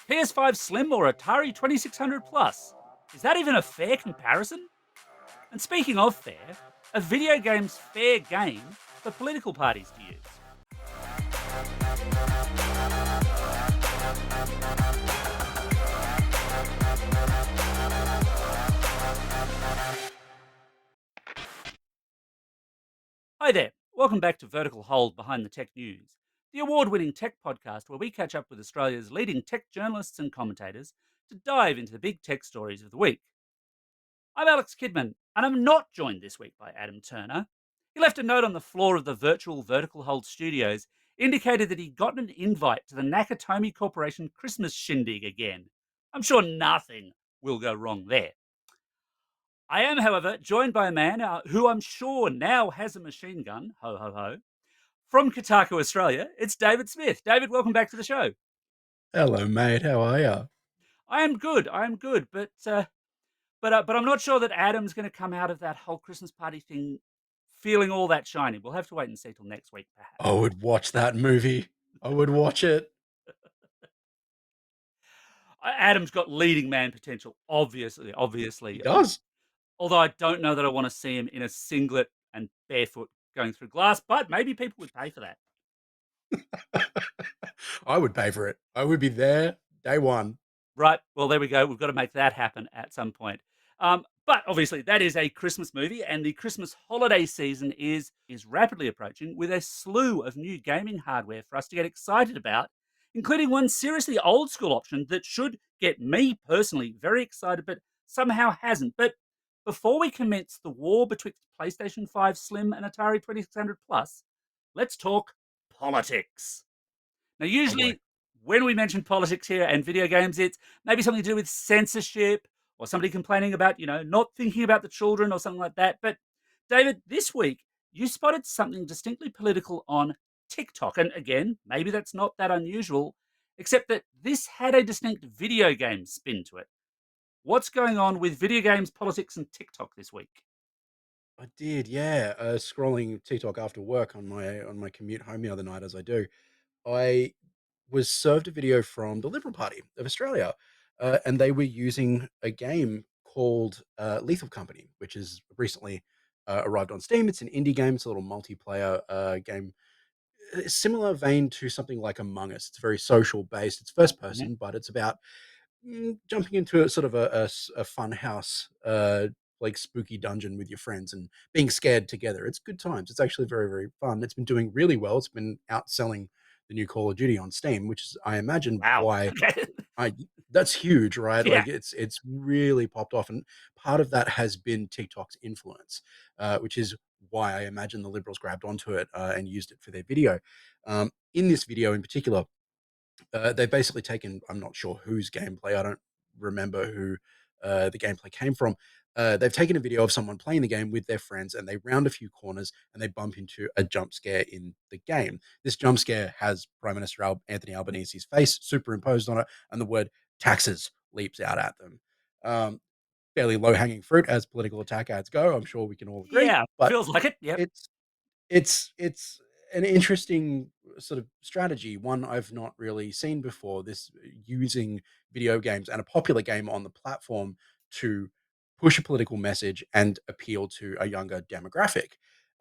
PS5 Slim or Atari 2600 Plus? Is that even a fair comparison? And speaking of fair, are video games fair game for political parties to use? Hi there, welcome back to Vertical Hold Behind the Tech News, the award winning tech podcast where we catch up with Australia's leading tech journalists and commentators to dive into the big tech stories of the week. I'm Alex Kidman, and I'm not joined this week by Adam Turner. He left a note on the floor of the virtual Vertical Hold studios, indicated that he'd gotten an invite to the Nakatomi Corporation Christmas shindig again. I'm sure nothing will go wrong there. I am, however, joined by a man who I'm sure now has a machine gun, ho ho ho, from Kotaku, Australia. It's David Smith. David, welcome back to the show. Hello, mate. How are you? I am good. I am good, but I'm not sure that Adam's going to come out of that whole Christmas party thing feeling all that shiny. We'll have to wait and see till next week, I perhaps. would watch that movie. I would watch it. Adam's got leading man potential, obviously. He Obviously, does. although I don't know that I want to see him in a singlet and barefoot going through glass, but maybe people would pay for that. I would pay for it. I would be there day one. Right. Well, there we go. We've got to make that happen at some point. But obviously, that is a Christmas movie, and the Christmas holiday season is rapidly approaching with a slew of new gaming hardware for us to get excited about, including one seriously old school option that should get me personally very excited, but somehow hasn't. But before we commence the war betwixt PlayStation 5 Slim and Atari 2600 Plus, let's talk politics. Now, Oh boy. usually when we mention politics here and video games, it's maybe something to do with censorship or somebody complaining about, not thinking about the children or something like that. But David, this week you spotted something distinctly political on TikTok. And again, maybe that's not that unusual, except that this had a distinct video game spin to it. What's going on with video games, politics, and TikTok this week? I did, yeah. Scrolling TikTok after work on my commute home the other night, as I do, I was served a video from the Liberal Party of Australia, and they were using a game called Lethal Company, which has recently arrived on Steam. It's an indie game. It's a little multiplayer game, similar vein to something like Among Us. It's very social based. It's first Mhm. person, but it's about jumping into a sort of a fun house, like spooky dungeon with your friends and being scared together. It's good times. It's actually very, very fun. It's been doing really well. It's been outselling the new Call of Duty on Steam, which is, I imagine, Wow. why Okay. I that's huge, right? Yeah. Like it's really popped off, and part of that has been TikTok's influence, which is why I imagine the Liberals grabbed onto it and used it for their video. In this video, in particular, they've basically taken, I'm not sure whose gameplay. I don't remember who the gameplay came from. They've taken a video of someone playing the game with their friends, and they round a few corners and they bump into a jump scare in the game. This jump scare has Prime Minister Anthony Albanese's face superimposed on it, and the word taxes leaps out at them. Um, Fairly low hanging fruit as political attack ads go. I'm sure we can all agree, Yeah. but Feels like it. Yep. it's it's an interesting sort of strategy, one I've not really seen before, this using video games and a popular game on the platform to push a political message and appeal to a younger demographic.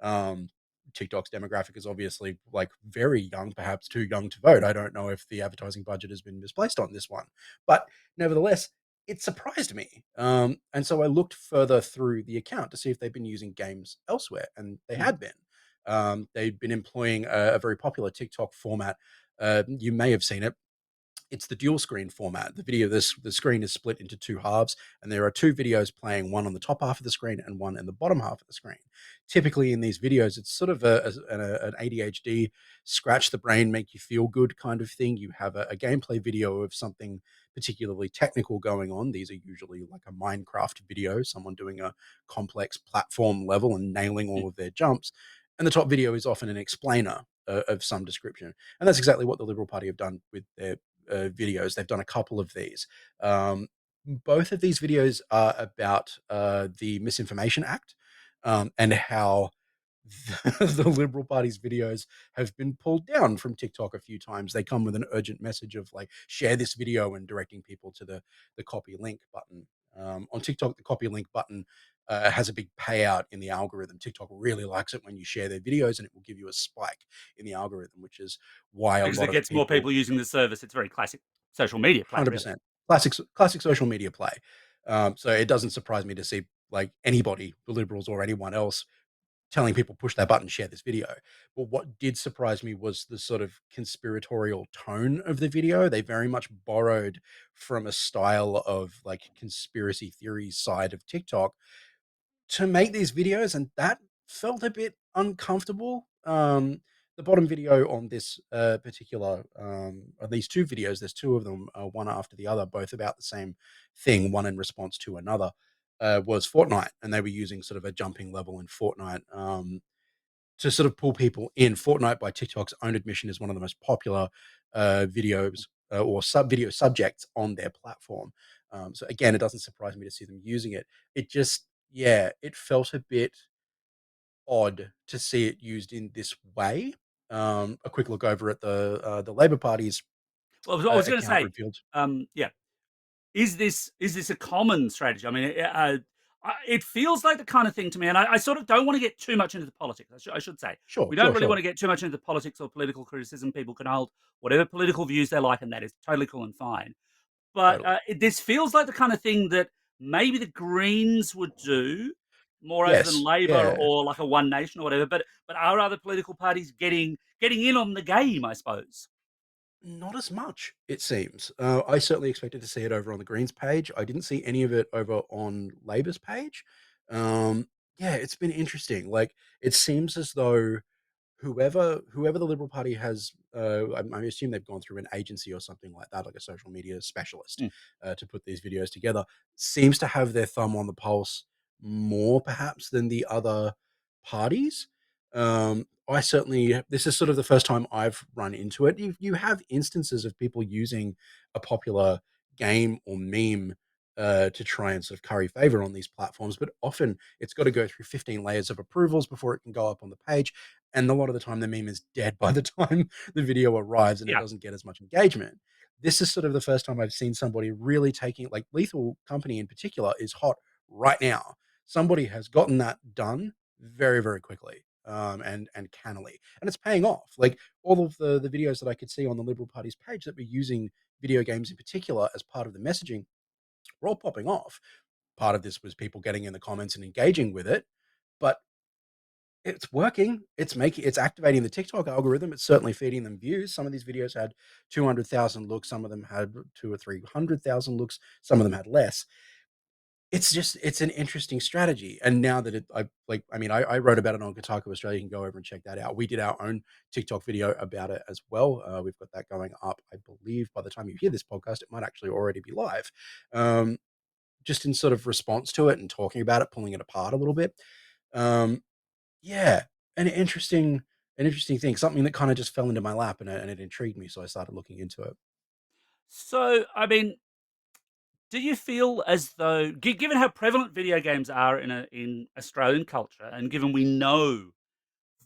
Um, TikTok's demographic is obviously, like, very young, perhaps too young to vote. I don't know if the advertising budget has been misplaced on this one, but nevertheless, it surprised me. And so I looked further through the account to see if they've been using games elsewhere, and they Mm. had been. They've been employing a very popular TikTok format. You may have seen it. It's the dual screen format. The screen is split into two halves, and there are two videos playing, one on the top half of the screen and one in the bottom half of the screen. Typically, in these videos, it's sort of an ADHD scratch the brain, make you feel good kind of thing. You have a gameplay video of something particularly technical going on. These are usually like a Minecraft video, someone doing a complex platform level and nailing Mm. all of their jumps. And the top video is often an explainer of some description. And that's exactly what the Liberal Party have done with their videos. They've done a couple of these. Both of these videos are about the Misinformation Act, and how the Liberal Party's videos have been pulled down from TikTok a few times. They come with an urgent message of like, share this video and directing people to the copy link button. On TikTok, the copy link button has a big payout in the algorithm. TikTok really likes it when you share their videos, and it will give you a spike in the algorithm, which is why a Because lot it of gets more people, people using the service. It's very classic social media play, really. 100% classic social media play. So it doesn't surprise me to see like anybody, the liberals or anyone else, telling people push that button, share this video. But what did surprise me was the sort of conspiratorial tone of the video. They very much borrowed from a style of like conspiracy theories side of TikTok to make these videos, and that felt a bit uncomfortable. The bottom video on this particular, on these two videos, there's two of them, one after the other, both about the same thing, one in response to another, was Fortnite, and they were using sort of a jumping level in Fortnite to sort of pull people in. Fortnite, by TikTok's own admission, is one of the most popular videos or sub video subjects on their platform. So again, it doesn't surprise me to see them using it. It just, yeah, it felt a bit odd to see it used in this way. A quick look over at the Labor Party's Well, I was going to account say, revealed. yeah, is this a common strategy? I mean, it feels like the kind of thing to me, and I sort of don't want to get too much into the politics. I should say Sure, we don't sure, really want sure, to get too much into politics or political criticism. People can hold whatever political views they like, and that is totally cool and fine. But totally. this feels like the kind of thing that maybe the Greens would do more over than Yes, Labor yeah. or like a One Nation or whatever. But are other political parties getting in on the game? I suppose. Not as much, it seems. I certainly expected to see it over on the Greens page. I didn't see any of it over on Labor's page. Yeah, it's been interesting. Like, it seems as though whoever the Liberal Party has, I assume they've gone through an agency or something like that, like a social media specialist, Mm. to put these videos together, seems to have their thumb on the pulse more perhaps than the other parties. I certainly, this is sort of the first time I've run into it. You have instances of people using a popular game or meme to try and sort of curry favor on these platforms, but often it's got to go through 15 layers of approvals before it can go up on the page, and a lot of the time the meme is dead by the time the video arrives and it Yeah. doesn't get as much engagement. This is sort of the first time I've seen somebody really taking, like, Lethal Company in particular is hot right now. Somebody has gotten that done very, very quickly, and cannily, and it's paying off. Like, all of the videos that I could see on the Liberal Party's page that were using video games in particular as part of the messaging were all popping off. Part of this was people getting in the comments and engaging with it, but it's working. It's activating the TikTok algorithm. It's certainly feeding them views. Some of these videos had 200,000 looks. Some of them had two or 300,000 looks. Some of them had less. It's just, it's an interesting strategy. And now that I mean, I wrote about it on Kotaku Australia. You can go over and check that out. We did our own TikTok video about it as well. We've got that going up. I believe by the time you hear this podcast, it might actually already be live. Um, just in sort of response to it and talking about it, pulling it apart a little bit. Um, yeah, an interesting thing, something that kinda just fell into my lap, and it intrigued me, so I started looking into it. So, I mean, do you feel as though, given how prevalent video games are in Australian culture, and given we know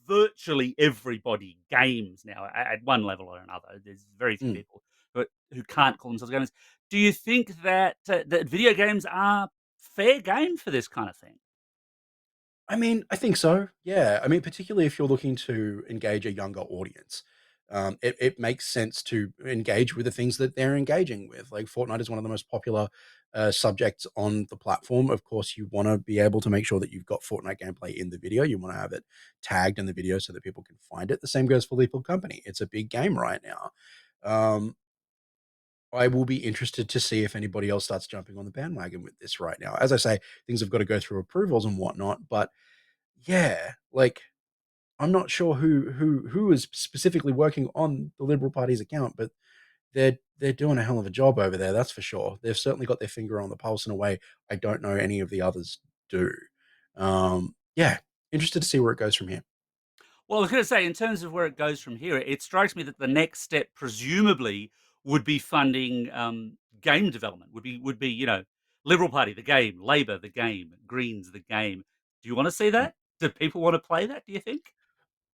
virtually everybody games now at one level or another, there's very few Mm. people who can't call themselves gamers. Do you think that video games are fair game for this kind of thing? I mean, I think so, yeah. I mean, particularly if you're looking to engage a younger audience, it makes sense to engage with the things that they're engaging with. Like, Fortnite is one of the most popular subjects on the platform. Of course, you want to be able to make sure that you've got Fortnite gameplay in the video. You want to have it tagged in the video so that people can find it. The same goes for Lethal Company. It's a big game right now. Um, I will be interested to see if anybody else starts jumping on the bandwagon with this right now. As I say, things have got to go through approvals and whatnot, but yeah, like, I'm not sure who is specifically working on the Liberal Party's account, but they're doing a hell of a job over there, that's for sure. They've certainly got their finger on the pulse in a way I don't know any of the others do. Yeah, interested to see where it goes from here. Well, I was going to say, in terms of where it goes from here, it strikes me that the next step, presumably, would be funding game development. Would be Liberal Party the game, Labor the game, Greens the game. Do you want to see that? Do people want to play that? Do you think?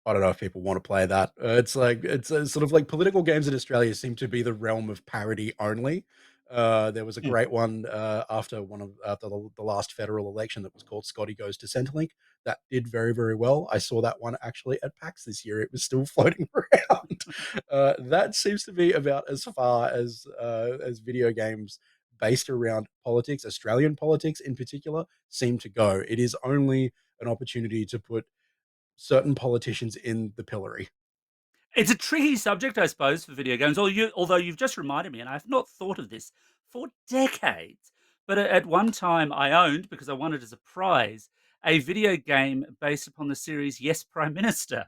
I don't know if people want to play that. It's like it's sort of like political games in Australia seem to be the realm of parody only. There was a Hmm. great one after the last federal election that was called Scotty Goes to Centrelink. That did very very well. I saw that one actually at PAX this year. It was still floating around. That seems to be about as far as video games based around politics, Australian politics in particular, seem to go. It is only an opportunity to put certain politicians in the pillory. It's a tricky subject, I suppose, for video games. Although you've just reminded me, and I've not thought of this for decades. But at one time, I owned, because I won it as a prize, a video game based upon the series Yes, Prime Minister.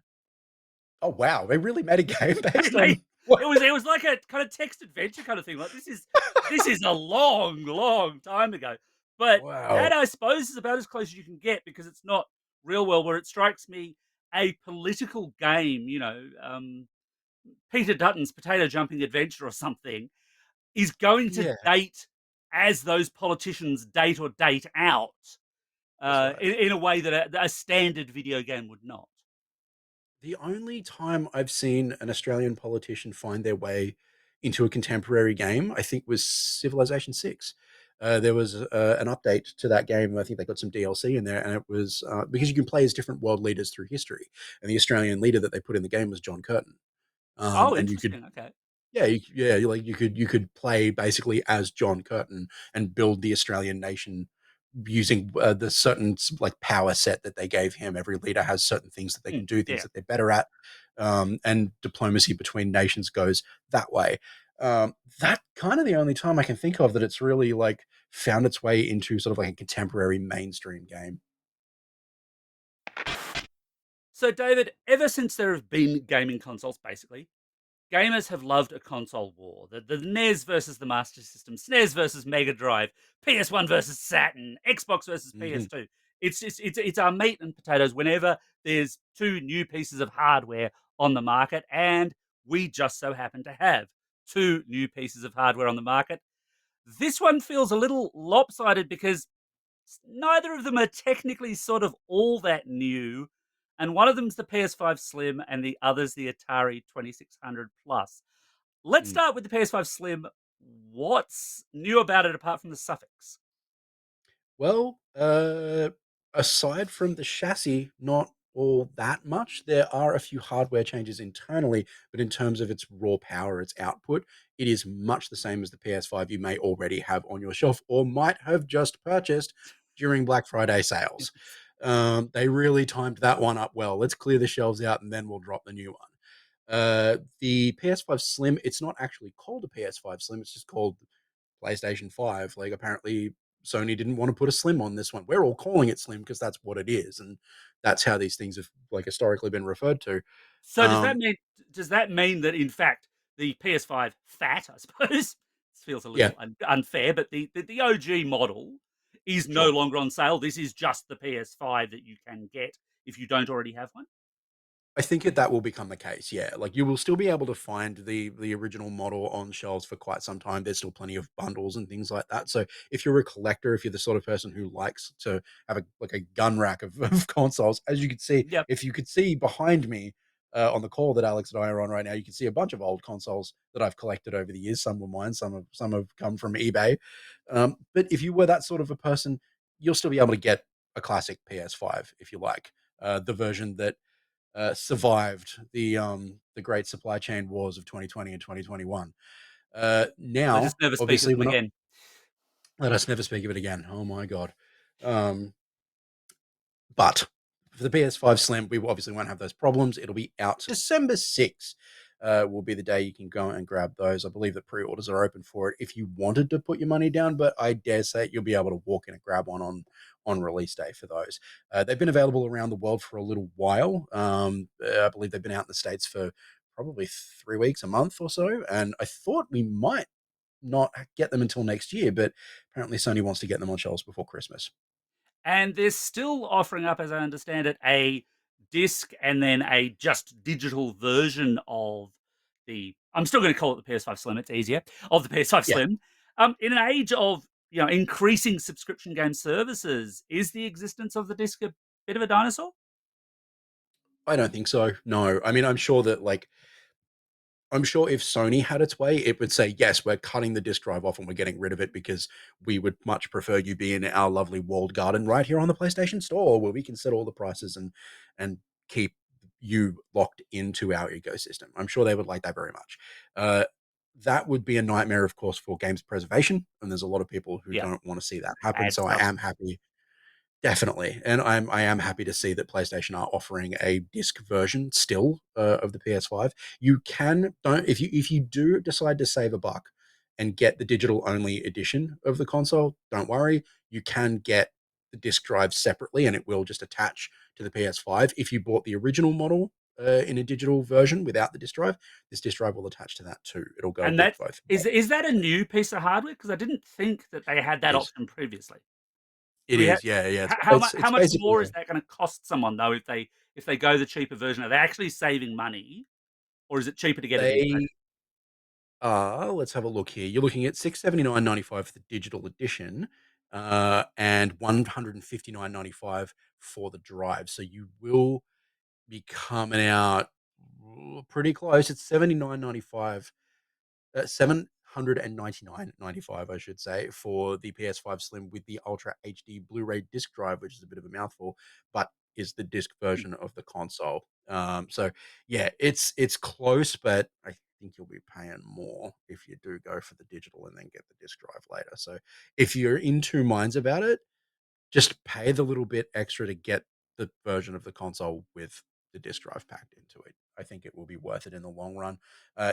Oh wow, they really made a game They based made on what? it was like a kind of text adventure kind of thing. Like this is a long, long time ago. But that, Wow. I suppose, is about as close as you can get, because it's not real world, where it strikes me a political game, Peter Dutton's potato jumping adventure or something, is going to Yeah, date as those politicians date or date out, that's right. in a way that a standard video game would not. The only time I've seen an Australian politician find their way into a contemporary game, I think, was Civilization 6. There was an update to that game. I think they got some DLC in there, and it was because you can play as different world leaders through history. And the Australian leader that they put in the game was John Curtin. Oh, And you could interesting. Okay. Yeah, like you could play basically as John Curtin and build the Australian nation using the certain like power set that they gave him. Every leader has certain things that they Hmm, can do, things yeah. that they're better at, and diplomacy between nations goes that way. That kind of the only time I can think of that it's really like found its way into sort of like a contemporary mainstream game. So, David, ever since there have been gaming consoles, basically, gamers have loved a console war. The NES versus the Master System, SNES versus Mega Drive, PS1 versus Saturn, Xbox versus Mhm. PS2. It's our meat and potatoes whenever there's two new pieces of hardware on the market, and we just so happen to have two new pieces of hardware on the market. This one feels a little lopsided because neither of them are technically sort of all that new, and one of them's the PS5 Slim, and the other's the Atari 2600 Plus. Let's Mm. start with the PS5 Slim. What's new about it apart from the suffix? Well, aside from the chassis, not all that much. There are a few hardware changes internally, but in terms of its raw power, its output, it is much the same as the PS5 you may already have on your shelf or might have just purchased during Black Friday sales. They really timed that one up well. Let's clear the shelves out and then we'll drop the new one. The PS5 Slim, it's not actually called a PS5 Slim, it's just called PlayStation 5. Like, apparently, Sony didn't want to put a Slim on this one. We're all calling it Slim because that's what it is, and that's how these things have like historically been referred to. So Um, does that mean that, in fact, the PS5 Fat, I suppose, this feels a yeah, little unfair, but the OG model is no sure. longer on sale. This is just the PS5 that you can get if you don't already have one. I think that will become the case, yeah. Like, you will still be able to find the original model on shelves for quite some time. There's still plenty of bundles and things like that. So if you're a collector, if you're the sort of person who likes to have a gun rack of consoles, as you can see, Yep. if you could see behind me on the call that Alex and I are on right now, you can see a bunch of old consoles that I've collected over the years. Some were mine, some have come from eBay. But if you were that sort of a person, you'll still be able to get a classic PS5 if you like, the version that survived the great supply chain wars of 2020 and 2021. Let us Now, never speak of obviously, them we're not. again. Let us never speak of it again. Oh my god. Um, but for the PS5 Slim, we obviously won't have those problems. It'll be out December 6th. Will be the day you can go and grab those. I believe that pre-orders are open for it if you wanted to put your money down, but I dare say you'll be able to walk in and grab one on release day for those. They've been available around the world for a little while. I believe they've been out in the States for probably 3 weeks, a month or so, and I thought we might not get them until next year, but apparently Sony wants to get them on shelves before Christmas. And they're still offering up, as I understand it, a disc and then a just digital version of the. I'm still going to call it the PS5 Slim. It's easier, of the PS5 Yeah. Slim. In an age of increasing subscription game services, is the existence of the disc a bit of a dinosaur? I don't think so. No, I mean, I'm sure that like I'm sure if Sony had its way, it would say, yes, we're cutting the disk drive off and we're getting rid of it because we would much prefer you be in our lovely walled garden right here on the PlayStation Store where we can set all the prices and keep you locked into our ecosystem. I'm sure they would like that very much. Uh, that would be a nightmare, of course, for games preservation. And there's a lot of people who Yeah, don't want to see that happen. add So I stuff. am happy. Definitely, and I am happy to see that PlayStation are offering a disc version still of the PS5. You can don't if you do decide to save a buck and get the digital only edition of the console, don't worry, you can get the disc drive separately, and it will just attach to the PS5. If you bought the original model in a digital version without the disc drive, this disc drive will attach to that too. It'll go And with that both is models. that a new piece of hardware? Because I didn't think that they had It that is. option previously. It Do we have is. Yeah, yeah. how It's much basically more is that gonna cost someone though if they go the cheaper version? Are they actually saving money, or is it cheaper to get it anyway? they let's have a look here. You're looking at 679.95 for the digital edition, and 159.95 for the drive. So you will be coming out pretty close. It's 79.95 799.95, I should say, for the PS5 Slim with the Ultra HD Blu-ray disc drive, which is a bit of a mouthful, but is the disc Hmm. version of the console. So yeah, it's close, but I think you'll be paying more if you do go for the digital and then get the disc drive later. So if you're in two minds about it, just pay the little bit extra to get the version of the console with the disk drive packed into it. I think it will be worth it in the long run.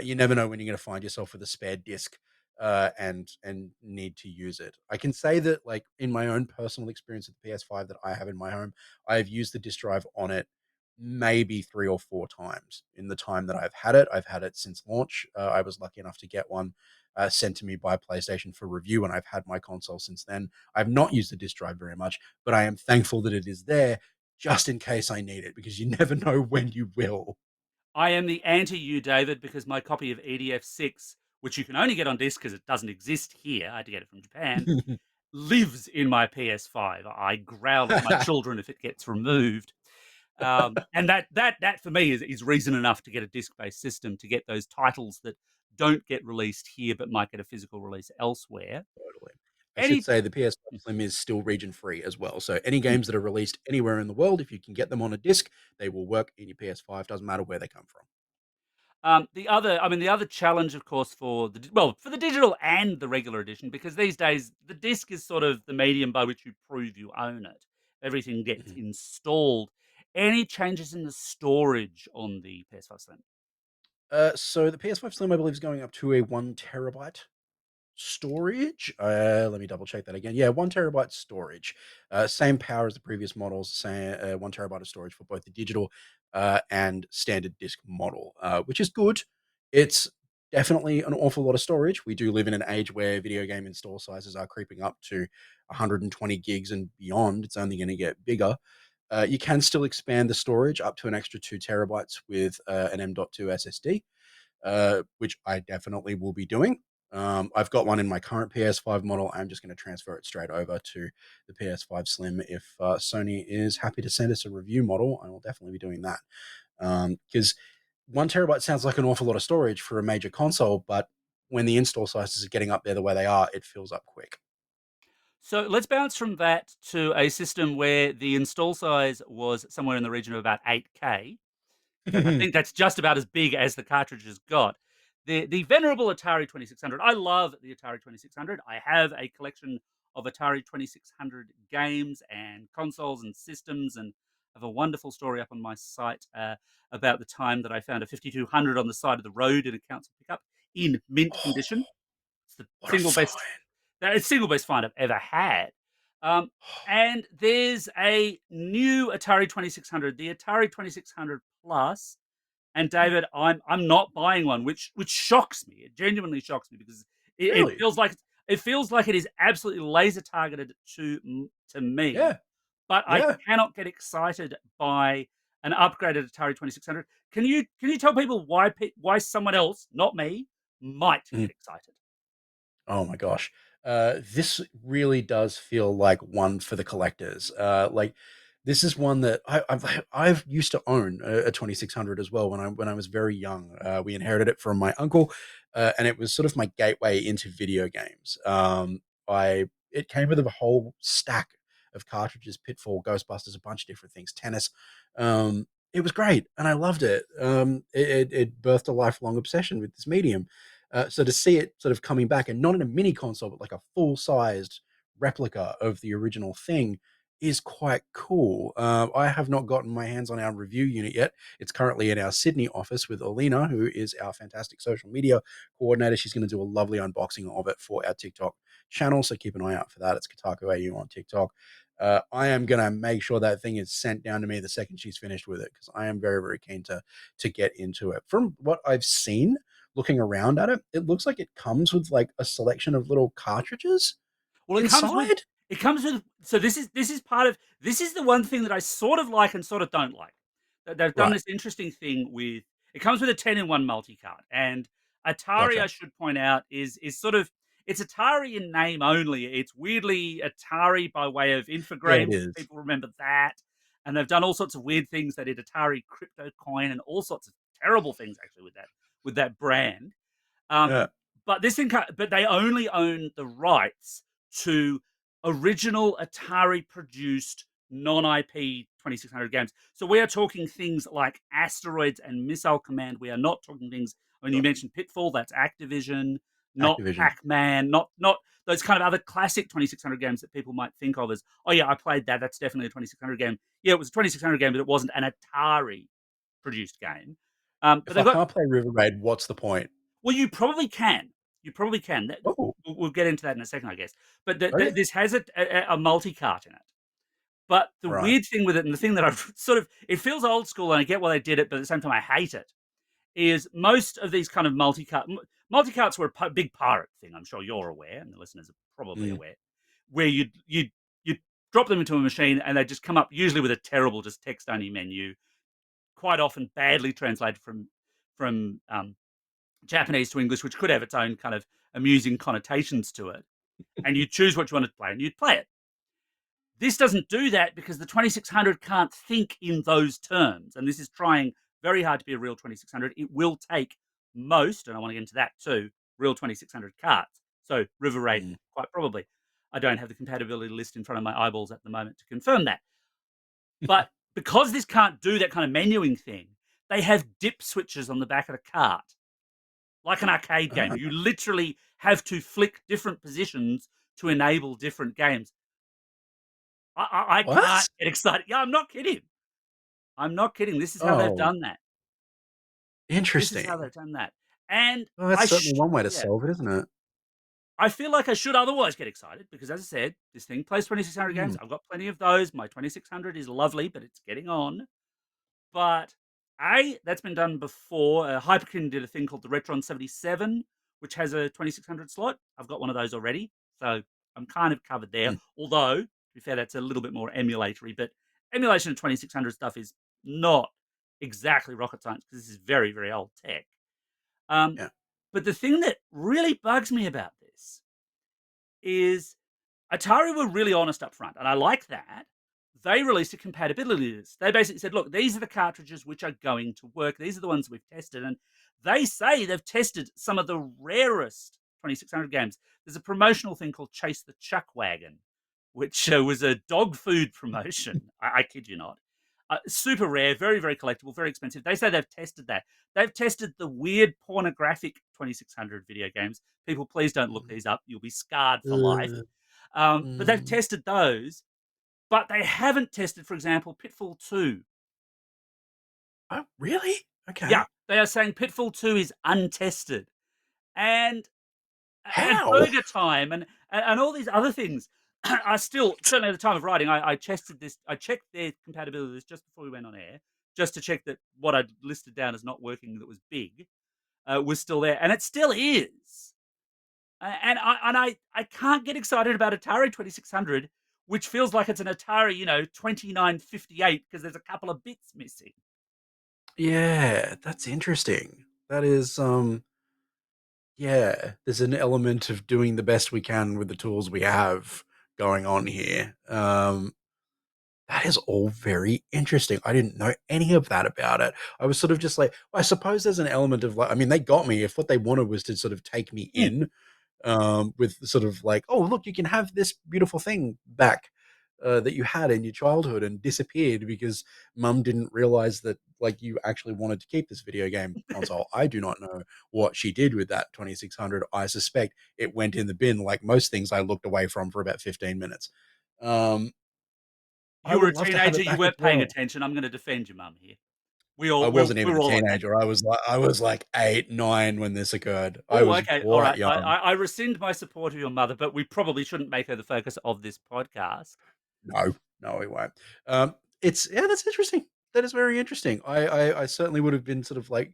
You never know when you're going to find yourself with a spare disc and need to use it. I can say that, like in my own personal experience with the PS5 that I have in my home, I've used the disk drive on it maybe 3 or 4 times in the time that I've had it. I've had it since launch. I was lucky enough to get one sent to me by PlayStation for review, and I've had my console since then. I've not used the disk drive very much, but I am thankful that it is there just in case I need it because you never know when you will. I am the anti you, David, because my copy of EDF6, which you can only get on disc because it doesn't exist here, I had to get it from Japan, lives in my PS5. I growl at my children if it gets removed. And that for me is reason enough to get a disc-based system to get those titles that don't get released here but might get a physical release elsewhere. Totally. I should Any say the PS5 Slim is still region free as well. So any games that are released anywhere in the world, if you can get them on a disc, they will work in your PS5. Doesn't matter where they come from. the other challenge, of course, for the digital and the regular edition, because these days the disc is sort of the medium by which you prove you own it. Everything gets Mhm. installed. Any changes in the storage on the PS5 Slim? So the PS5 Slim, I believe, is going up to a 1 terabyte storage. Let me double check that again. Yeah, 1 terabyte storage. Same power as the previous models. Same 1 terabyte of storage for both the digital and standard disc model, which is good. It's definitely an awful lot of storage. We do live in an age where video game install sizes are creeping up to 120 gigs and beyond. It's only going to get bigger. You can still expand the storage up to an extra 2 terabytes with an M.2 SSD, which I definitely will be doing. I've got one in my current PS5 model. I'm just going to transfer it straight over to the PS5 Slim. If Sony is happy to send us a review model, I will definitely be doing that. Because 1 terabyte sounds like an awful lot of storage for a major console, but when the install sizes are getting up there the way they are, it fills up quick. So let's bounce from that to a system where the install size was somewhere in the region of about 8K. In fact, I think that's just about as big as the cartridges got. The venerable Atari 2600. I love the Atari 2600. I have a collection of Atari 2600 games and consoles and systems, and have a wonderful story up on my site about the time that I found a 5200 on the side of the road in a council pickup in mint Oh, condition. It's the what a single best find I've ever had. Um, find. and there's a new Atari 2600, the Atari 2600 Plus. And David, I'm not buying one, which shocks me. It genuinely shocks me because Really? it feels like it is absolutely laser targeted to me, Yeah. but I Yeah. cannot get excited by an upgraded Atari 2600. Can you tell people why someone else, not me, might Mhm. get excited? Oh my gosh. This really does feel like one for the collectors. Like This is one that I've used to own a 2600 as well when I was very young. We inherited it from my uncle, and it was sort of my gateway into video games. I It came with a whole stack of cartridges, Pitfall, Ghostbusters, a bunch of different things, tennis. It was great, and I loved it. It birthed a lifelong obsession with this medium. So to see it sort of coming back, and not in a mini console, but like a full sized replica of the original thing, is quite cool. I have not gotten my hands on our review unit yet. It's currently in our Sydney office with Alina, who is our fantastic social media coordinator. She's going to do a lovely unboxing of it for our TikTok channel, so keep an eye out for that. It's Kotaku AU on TikTok. I am going to make sure that thing is sent down to me the second she's finished with it, because I am very, very keen to get into it. From what I've seen, looking around at it, it looks like it comes with like a selection of little cartridges Well, inside. it comes with so this is part of this is the one thing that I sort of like and sort of don't like. That they've done Right. this interesting thing with it comes with a 10-in-1 multi-card. And Atari, Gotcha. I should point out, is sort of it's Atari in name only. It's weirdly Atari by way of Yeah, it Infogrames, if is. people remember that. And they've done all sorts of weird things. They did Atari Crypto Coin and all sorts of terrible things actually with that brand. Um, Yeah. but but they only own the rights to original Atari produced non-IP 2600 games. So we are talking things like Asteroids and Missile Command. We are not talking things when you Sure. mentioned Pitfall, that's Activision, not Activision. Pac-Man, not those kind of other classic 2600 games that people might think of as, oh yeah, I played that. That's definitely a 2600 game. Yeah, it was a 2600 game, but it wasn't an Atari produced game. But If they've I got can't play River Raid, what's the point? well, you probably can. You probably can. Oh, We'll get into that in a second, I guess. But okay. this has a multi-cart in it. But the Right. weird thing with it, and the thing that I've sort of, it feels old school, and I get why they did it, but at the same time, I hate it. Is most of these kind of multi-carts were a big pirate thing. I'm sure you're aware, and the listeners are probably Mm. aware, where you drop them into a machine, and they just come up usually with a terrible, just text-only menu, quite often badly translated from Japanese to English, which could have its own kind of amusing connotations to it. And you choose what you want to play, and you'd play it. This doesn't do that because the 2600 can't think in those terms. And this is trying very hard to be a real 2600. It will take most, and I want to get into that too, real 2600 carts. So River Raid, Mm. quite probably. I don't have the compatibility list in front of my eyeballs at the moment to confirm that. But because this can't do that kind of menuing thing, they have dip switches on the back of the cart like an arcade game. Ah, You literally have to flick different positions to enable different games. I can't what? get excited. Yeah, I'm not kidding. I'm not kidding. This is how they've Oh, done that. This is how interesting. they've done that. And Well, that's certainly one way to yeah, solve it, isn't it? I feel like I should otherwise get excited because, as I said, this thing plays 2600 games. Mm. I've got plenty of those. My 2600 is lovely, but it's getting on. But that's been done before. Hyperkin did a thing called the Retron 77, which has a 2600 slot. I've got one of those already, so I'm kind of covered there. Mm. Although, to be fair, that's a little bit more emulatory. But emulation of 2600 stuff is not exactly rocket science because this is very, very old tech. Um, Yeah. but the thing that really bugs me about this is Atari were really honest up front, and I like that. They released a compatibility list. They basically said, look, these are the cartridges which are going to work. These are the ones we've tested. And they say they've tested some of the rarest 2600 games. There's a promotional thing called Chase the Chuck Wagon, which was a dog food promotion. I kid you not. Super rare, very, very collectible, very expensive. They say they've tested that. They've tested the weird pornographic 2600 video games. People, please don't look these up. You'll be scarred for life. Uh, But they've mm. tested those, but they haven't tested, for example, Pitfall 2. Oh, really? Yeah, Okay. they are saying Pitfall 2 is untested. And How? Burger Time and all these other things are still, certainly at the time of writing, I tested this, I checked their compatibility list just before we went on air, just to check that what I'd listed down as not working that was big was still there. And it still is. And I can't get excited about Atari 2600, which feels like it's an Atari, 2958 because there's a couple of bits missing. Yeah, that's interesting. That is, yeah, there's an element of doing the best we can with the tools we have going on here. That is all very interesting. I didn't know any of that about it. I was sort of just like, I suppose there's an element of like, I mean, they got me if what they wanted was to sort of take me Mm. in, with sort of like, oh, look, you can have this beautiful thing back that you had in your childhood and disappeared because mum didn't realize that like you actually wanted to keep this video game console. I do not know what she did with that 2600. I suspect it went in the bin like most things I looked away from for about 15 minutes. Um, I You were would a love to have teenager, it you back as weren't paying well. attention. I'm gonna defend your mum here. I wasn't even We're a all like that. teenager. I was like 8, 9 when this occurred. I Oh, was okay, all quite right. young. I rescind my support of your mother, but we probably shouldn't make her the focus of this podcast. No, no, we won't. It's yeah, that's interesting. That is very interesting. I certainly would have been sort of like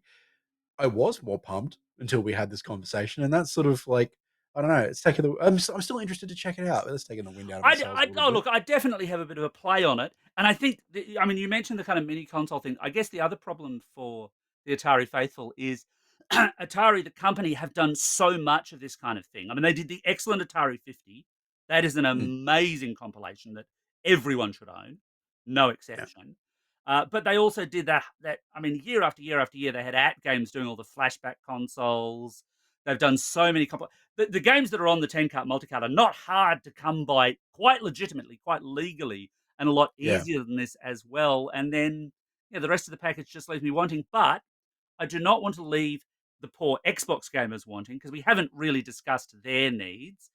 I was more pumped until we had this conversation, and that's sort of like I don't know. It's taking the. I'm still interested to check it out. It's taking the wind out of my sails a little Oh, bit. look, I definitely have a bit of a play on it, and I think, I mean, you mentioned the kind of mini console thing. I guess the other problem for the Atari faithful is Atari, the company, have done so much of this kind of thing. I mean, they did the excellent Atari 50. That is an Mm, amazing compilation that everyone should own, no yeah, exception. But they also did that. I mean, year after year after year, they had at games doing all the flashback consoles. They've done so many the games that are on the 10 cart multicart are not hard to come by quite legitimately, quite legally, and a lot yeah. easier than this as well. And then, yeah, the rest of the package just leaves me wanting. But I do not want to leave the poor Xbox gamers wanting because we haven't really discussed their needs.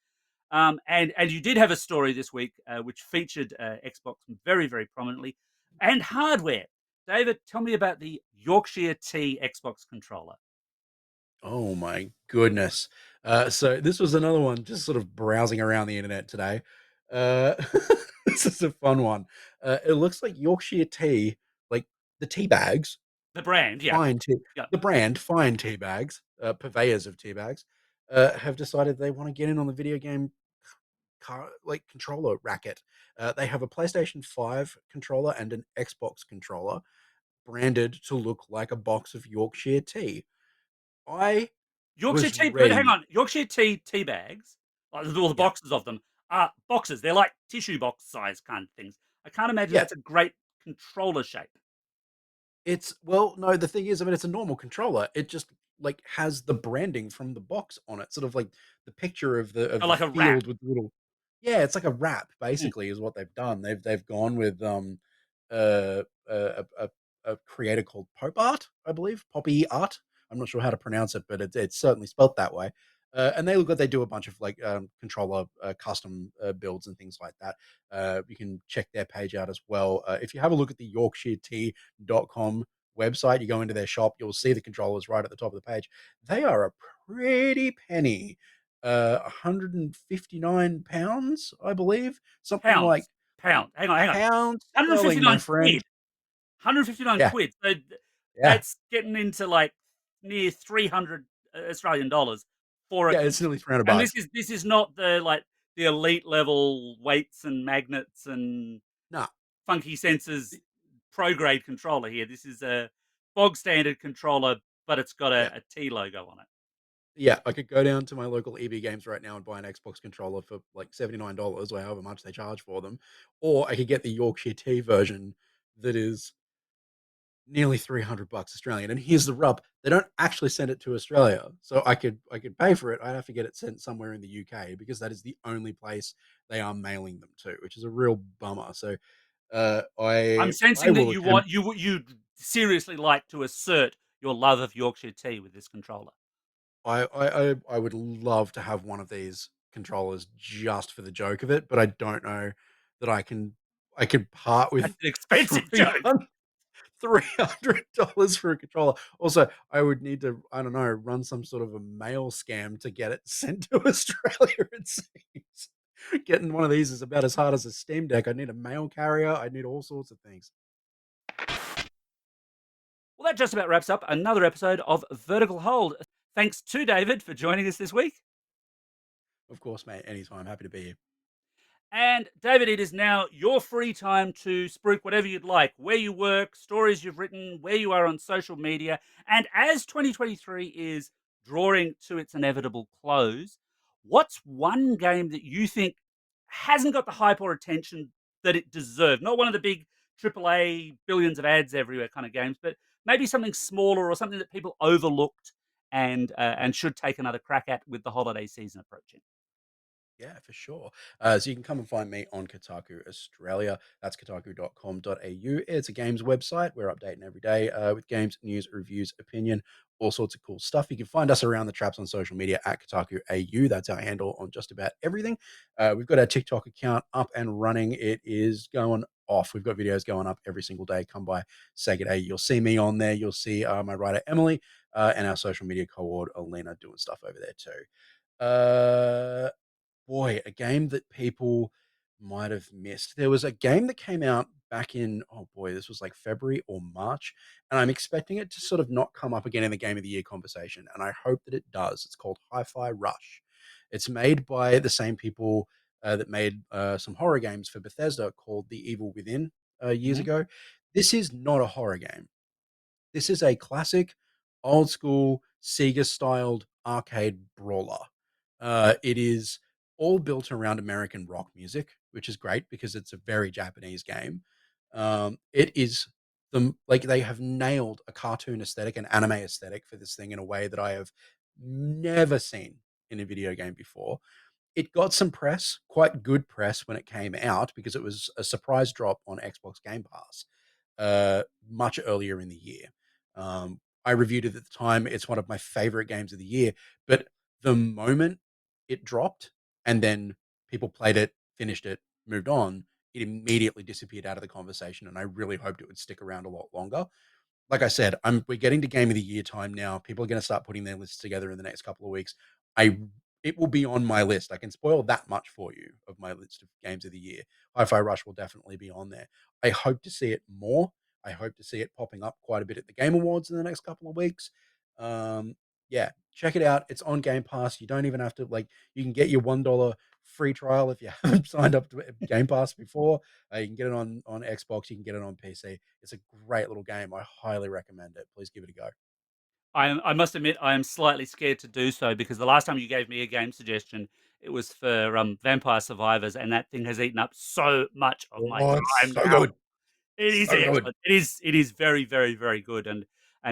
And you did have a story this week which featured Xbox very, very prominently and hardware. David, tell me about the Yorkshire Tea Xbox controller. Oh my goodness. So this was another one, just sort of browsing around the internet today. Uh, this is a fun one. It looks like Yorkshire tea, like the tea bags, The brand, yeah. fine tea, Yeah. the brand fine tea bags, purveyors of tea bags, have decided they want to get in on the video game like controller racket. They have a PlayStation 5 controller and an Xbox controller branded to look like a box of Yorkshire tea. I Yorkshire was tea, but hang ready. on, Yorkshire tea bags, like all the Yeah. boxes of them are boxes. They're like tissue box size kind of things. I can't imagine Yeah. that's a great controller shape. It's well, no, the thing is, I mean, it's a normal controller. It just like has the branding from the box on it, sort of like the picture Oh, of the like a wrap. field with the little. Yeah, it's like a wrap, Mm. basically, is what they've done. They've gone with a creator called Pop Art, I believe, Poppy Art. I'm not sure how to pronounce it, but it's certainly spelt that way. And they look like they do a bunch of like controller custom builds and things like that. You can check their page out as well. If you have a look at the YorkshireTea.com website, you go into their shop, you'll see the controllers right at the top of the page. They are a pretty penny. 159 pounds, I believe. Something like Hang on. pound sterling, my 159 friend. quid. 159 Yeah, quid. So yeah, that's getting into like near 300 Australian dollars for a yeah. It's nearly 300 and bucks. this is not the like the elite level weights and magnets and Nah, funky sensors pro grade controller here. This is a bog standard controller, but it's got yeah, a T logo on it. yeah. I could go down to my local EB Games right now and buy an Xbox controller for like $79 or however much they charge for them, or I could get the Yorkshire Tea version that is nearly 300 bucks Australian. And here's the rub: they don't actually send it to Australia, so I could pay for it. I'd have to get it sent somewhere in the UK because that is the only place they are mailing them to, which is a real bummer. So I'm I sensing that will attempt. you seriously like to assert your love of Yorkshire tea with this controller. I would love to have one of these controllers just for the joke of it, but I don't know that I could part That's with an expensive three joke. hundred $300 for a controller. Also, I would need to, I don't know, run some sort of a mail scam to get it sent to Australia, it seems. Getting one of these is about as hard as a Steam Deck. I need a mail carrier. I need all sorts of things. Well, that just about wraps up another episode of Vertical Hold. Thanks to David for joining us this week. Of course, mate. Anytime. Happy to be here. And David, it is now your free time to spruik whatever you'd like, where you work, stories you've written, where you are on social media. And as 2023 is drawing to its inevitable close, what's one game that you think hasn't got the hype or attention that it deserved. Not one of the big AAA billions of ads everywhere kind of games, but maybe something smaller or something that people overlooked and should take another crack at with the holiday season approaching. Yeah, for sure. So you can come and find me on Kotaku Australia. That's kotaku.com.au. It's a games website. We're updating every day with games, news, reviews, opinion, all sorts of cool stuff. You can find us around the traps on social media at Kotaku AU. That's our handle on just about everything. We've got our TikTok account up and running. It is going off. We've got videos going up every single day. Come by, say good day. You'll see me on there. You'll see my writer Emily and our social media co-ord Alina doing stuff over there too. Boy, a game that people might have missed. There was a game that came out back in, oh boy, this was like February or March, and I'm expecting it to sort of not come up again in the Game of the Year conversation, and I hope that it does. It's called Hi-Fi Rush. It's made by the same people that made some horror games for Bethesda called The Evil Within years Mhm. ago. This is not a horror game. This is a classic, old school, Sega-styled arcade brawler. It is all built around American rock music, which is great because it's a very Japanese game. It is like they have nailed a cartoon aesthetic, an anime aesthetic for this thing in a way that I have never seen in a video game before. It got some press, quite good press when it came out because it was a surprise drop on Xbox Game Pass much earlier in the year. I reviewed it at the time. It's one of my favorite games of the year. But the moment it dropped and then people played it, finished it, moved on, it immediately disappeared out of the conversation. And I really hoped it would stick around a lot longer. Like I said, we're getting to game of the year time now. People are going to start putting their lists together in the next couple of weeks. I It will be on my list. I can spoil that much for you of my list of games of the year. Hi-Fi Rush will definitely be on there. I hope to see it more. I hope to see it popping up quite a bit at the Game Awards in the next couple of weeks. Um, yeah, check it out. It's on Game Pass. You don't even have to you can get your $1 free trial if you haven't signed up to Game Pass before. You can get it on Xbox. You can get it on PC. It's a great little game. I highly recommend it. Please give it a go. I must admit I am slightly scared to do so because the last time you gave me a game suggestion, it was for Vampire Survivors, and that thing has eaten up so much of my Oh, it's time so now. good. It is So good. excellent. It is very, very, very good. And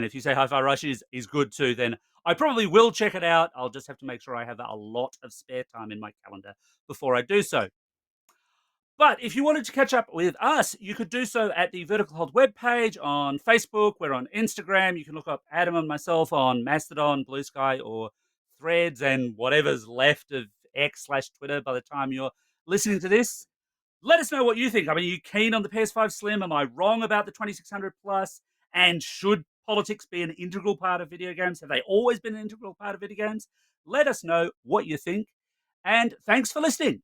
if you say Hi-Fi Rush is good too, then I probably will check it out. I'll just have to make sure I have a lot of spare time in my calendar before I do so. But if you wanted to catch up with us, you could do so at the Vertical Hold webpage on Facebook. We're on Instagram. You can look up Adam and myself on Mastodon, Blue Sky, or Threads, and whatever's left of X/Twitter by the time you're listening to this. Let us know what you think. I mean, are you keen on the PS5 Slim? Am I wrong about the 2600 plus? And should politics be an integral part of video games? Have they always been an integral part of video games? Let us know what you think. And thanks for listening.